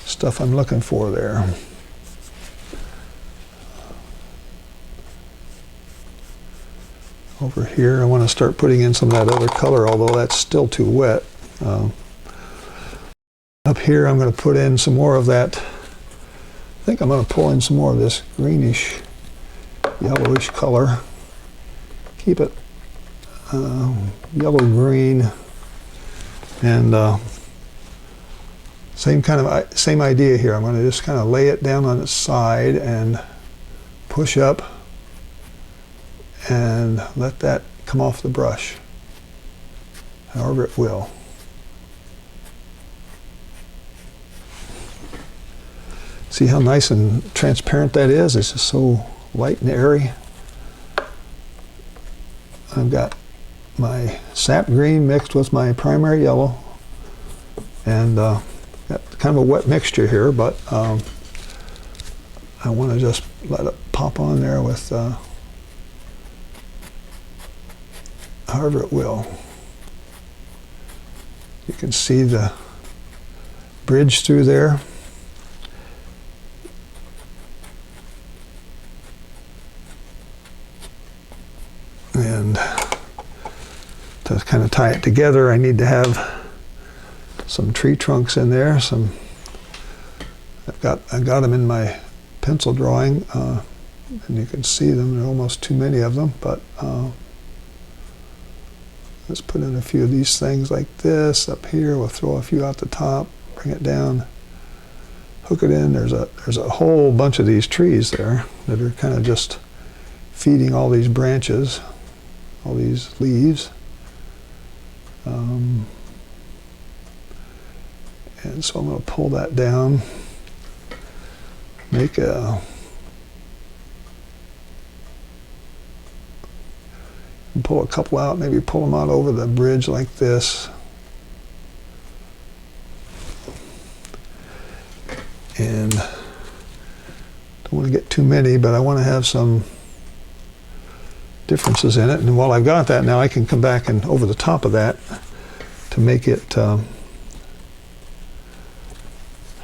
Speaker 1: stuff I'm looking for there. Over here, I want to start putting in some of that other color, although that's still too wet. Up here, I'm going to put in some more of that. I think I'm going to pull in some more of this greenish, yellowish color. Keep it yellow-green, and same idea here. I'm going to just kind of lay it down on its side and push up and let that come off the brush, however it will. See how nice and transparent that is? It's just so light and airy. I've got my sap green mixed with my primary yellow, and got kind of a wet mixture here, but I want to just let it pop on there with however it will. You can see the bridge through there. And to kind of tie it together, I need to have some tree trunks in there. I've got them in my pencil drawing, and you can see them. There are almost too many of them, but let's put in a few of these things like this up here. We'll throw a few out the top, bring it down, hook it in. There's a whole bunch of these trees there that are kind of just feeding all these branches, all these leaves. And so I'm going to pull that down, make a and pull a couple out, maybe pull them out over the bridge like this. And don't want to get too many, but I want to have some differences in it. And while I've got that now, I can come back and over the top of that to make it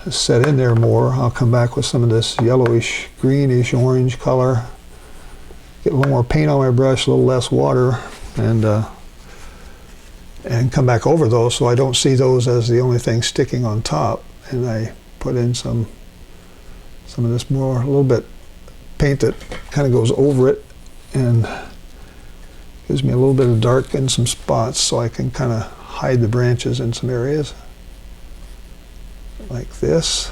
Speaker 1: set in there more. I'll come back with some of this yellowish, greenish, orange color. Get a little more paint on my brush, a little less water, and come back over those so I don't see those as the only thing sticking on top. And I put in some of this more, a little bit paint that kind of goes over it and gives me a little bit of dark in some spots so I can kind of hide the branches in some areas like this.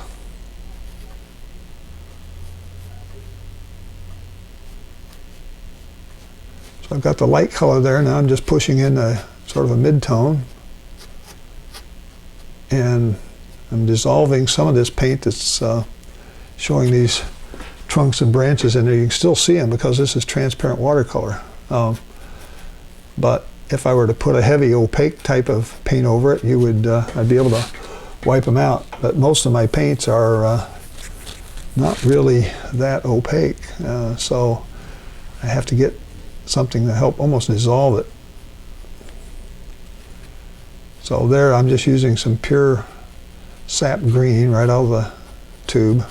Speaker 1: So I've got the light color there. Now I'm just pushing in a sort of a mid-tone, and I'm dissolving some of this paint that's showing these trunks and branches in there. You can still see them because this is transparent watercolor. But if I were to put a heavy opaque type of paint over it, you would I'd be able to wipe them out. But most of my paints are not really that opaque, so I have to get something to help almost dissolve it. So there I'm just using some pure sap green right out of the tube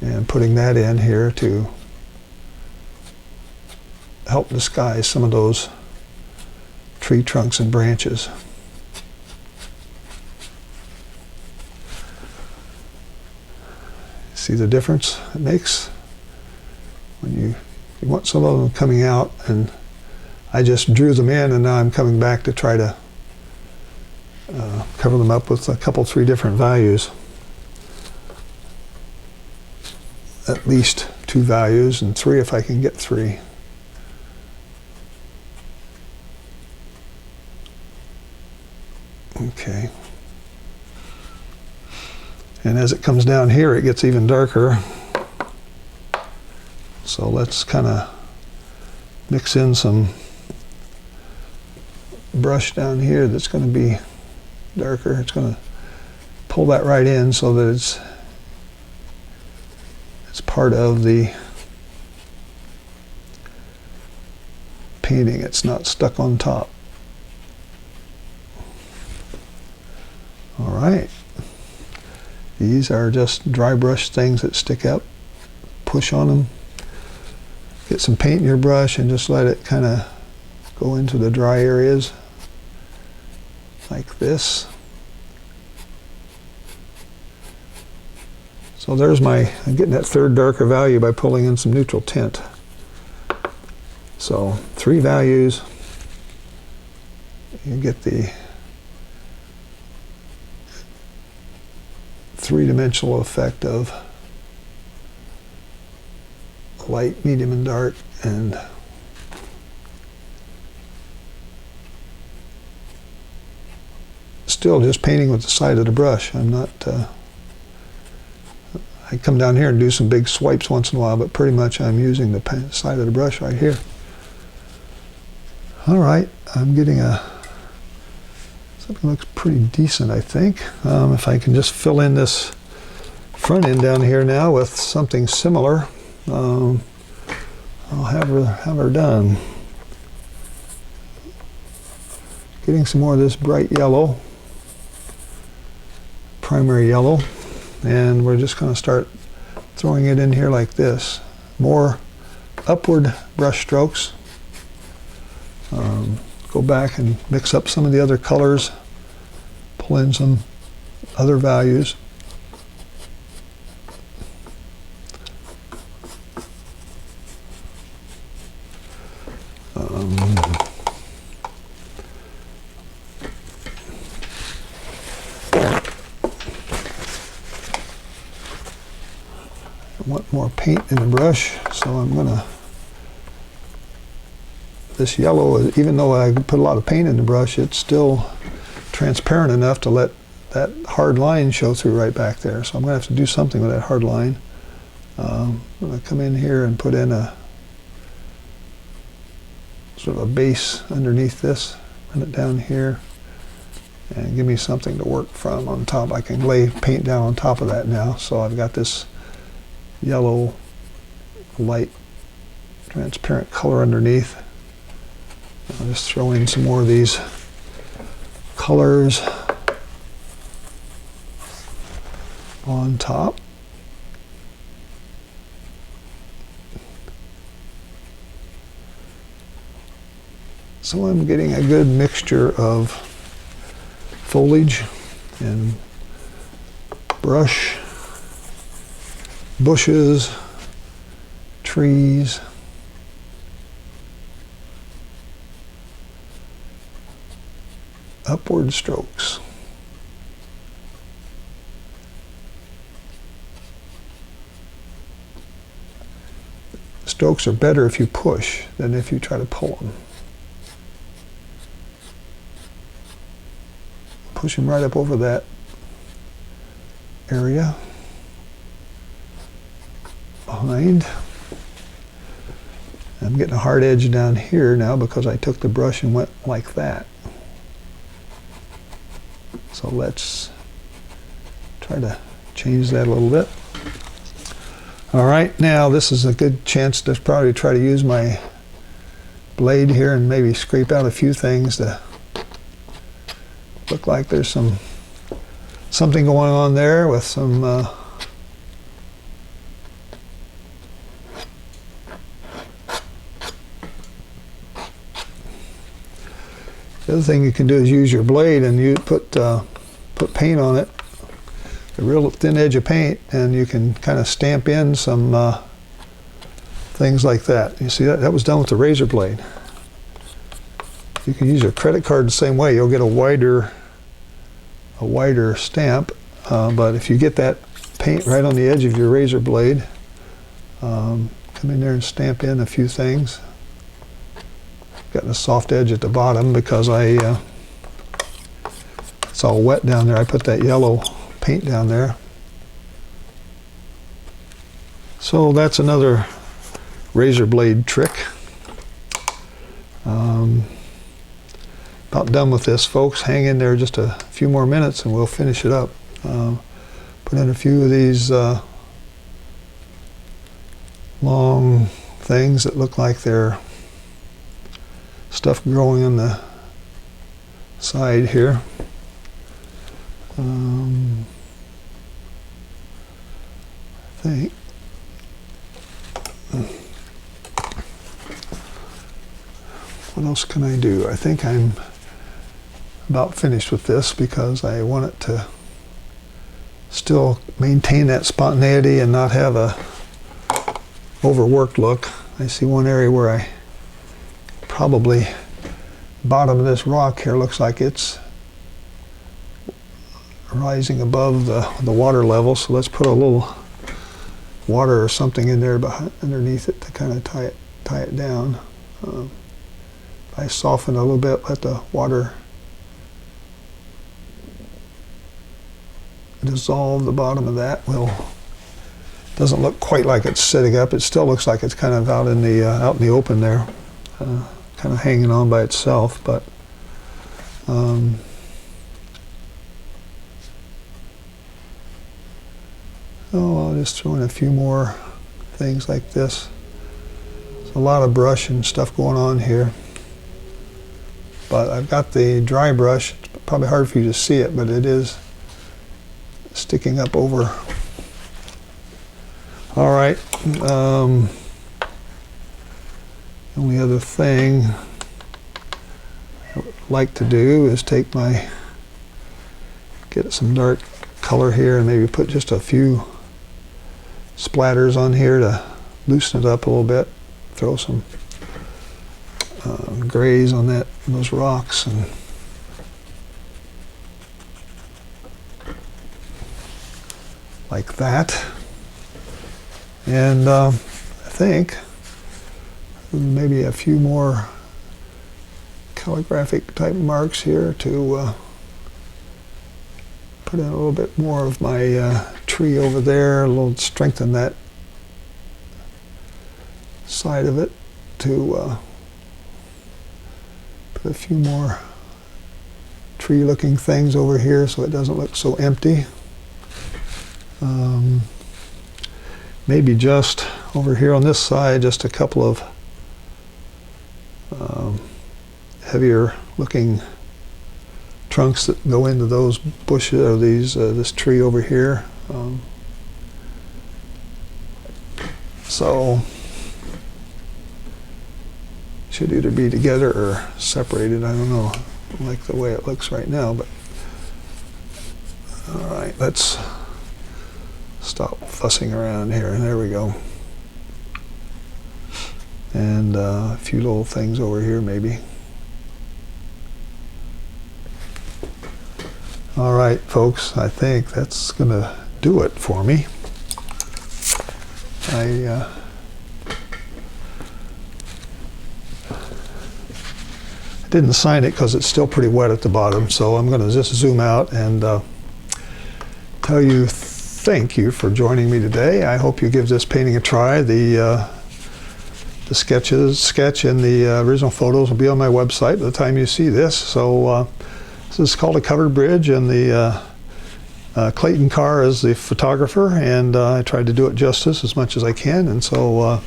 Speaker 1: and putting that in here to help disguise some of those tree trunks and branches. See the difference it makes when you want some of them coming out, and I just drew them in, and now I'm coming back to try to cover them up with a couple, 3 different values. At least 2 values, and 3 if I can get 3. Okay. And as it comes down here, it gets even darker. So let's kind of mix in some brush down here that's going to be darker. It's going to pull that right in so that it's part of the painting. It's not stuck on top. All right. These are just dry brush things that stick up. Push on them. Get some paint in your brush and just let it kind of go into the dry areas like this. So there's I'm getting that 3rd darker value by pulling in some neutral tint. So 3 values, you get the 3-dimensional effect of light, medium, and dark, and still just painting with the side of the brush. I'm not, I come down here and do some big swipes once in a while, but pretty much I'm using the side of the brush right here. All right, I'm getting something looks pretty decent, I think. If I can just fill in this front end down here now with something similar, I'll have her done. Getting some more of this bright yellow, primary yellow, and we're just going to start throwing it in here like this. More upward brush strokes. Go back and mix up some of the other colors, pull in some other values. I want more paint in the brush, so I'm going to, this yellow, even though I put a lot of paint in the brush, it's still transparent enough to let that hard line show through right back there. So I'm going to have to do something with that hard line. I'm going to come in here and put in a sort of a base underneath this, run it down here, and give me something to work from on top. I can lay paint down on top of that now. So I've got this yellow, light, transparent color underneath. I'll just throw in some more of these colors on top. So I'm getting a good mixture of foliage and brush, bushes, trees, upward strokes. Strokes are better if you push than if you try to pull them. Push them right up over that area behind. I'm getting a hard edge down here now because I took the brush and went like that. So let's try to change that a little bit. All right, now this is a good chance to probably try to use my blade here and maybe scrape out a few things to look like there's something going on there with some the other thing you can do is use your blade and you put paint on it, a real thin edge of paint, and you can kind of stamp in some things like that. You see that was done with the razor blade. You can use your credit card the same way. You'll get a wider stamp, but if you get that paint right on the edge of your razor blade, come in there and stamp in a few things. Got a soft edge at the bottom because it's all wet down there. I put that yellow paint down there. So that's another razor blade trick. About done with this, folks. Hang in there just a few more minutes and we'll finish it up. Put in a few of these long things that look like they're stuff growing on the side here. I think what else can I do? I think I'm about finished with this because I want it to still maintain that spontaneity and not have a overworked look. I see one area where I probably, bottom of this rock here looks like it's rising above the water level, so let's put a little water or something in there underneath it to kind of tie it down. I soften a little bit, let the water dissolve the bottom of that. Doesn't look quite like it's sitting up. It still looks like it's kind of out in the open there, kind of hanging on by itself. But I'll just throw in a few more things like this. There's a lot of brush and stuff going on here. But I've got the dry brush. It's probably hard for you to see it, but it is sticking up over. All right. The only other thing I would like to do is get some dark color here and maybe put just a few splatters on here to loosen it up a little bit. Throw some grays on those rocks and like that. And I think maybe a few more calligraphic type marks here to put in a little bit more of my tree over there, strengthen that side of it, to put a few more tree looking things over here so it doesn't look so empty. Maybe just over here on this side, just a couple of heavier looking trunks that go into those bushes, or this tree over here. So should either be together or separated. I don't know. I don't like the way it looks right now, but all right, let's stop fussing around here. There we go. And a few little things over here maybe. All right, folks, I think that's gonna do it for me. I didn't sign it because it's still pretty wet at the bottom, so I'm gonna just zoom out and tell you thank you for joining me today. I hope you give this painting a try. The sketch and the original photos will be on my website by the time you see this. So this is called a covered bridge, and the Clayton Carr is the photographer, and I tried to do it justice as much as I can. And so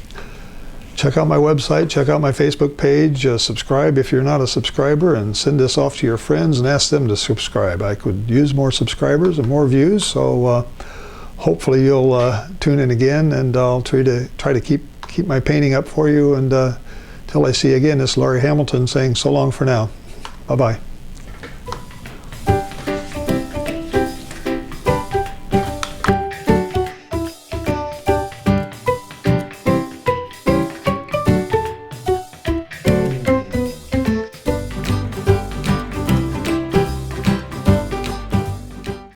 Speaker 1: check out my website, check out my Facebook page, subscribe if you're not a subscriber, and send this off to your friends and ask them to subscribe. I could use more subscribers and more views, so hopefully you'll tune in again, and I'll try to keep my painting up for you. And till I see you again, this is Laurie Hamilton saying so long for now. Bye-bye.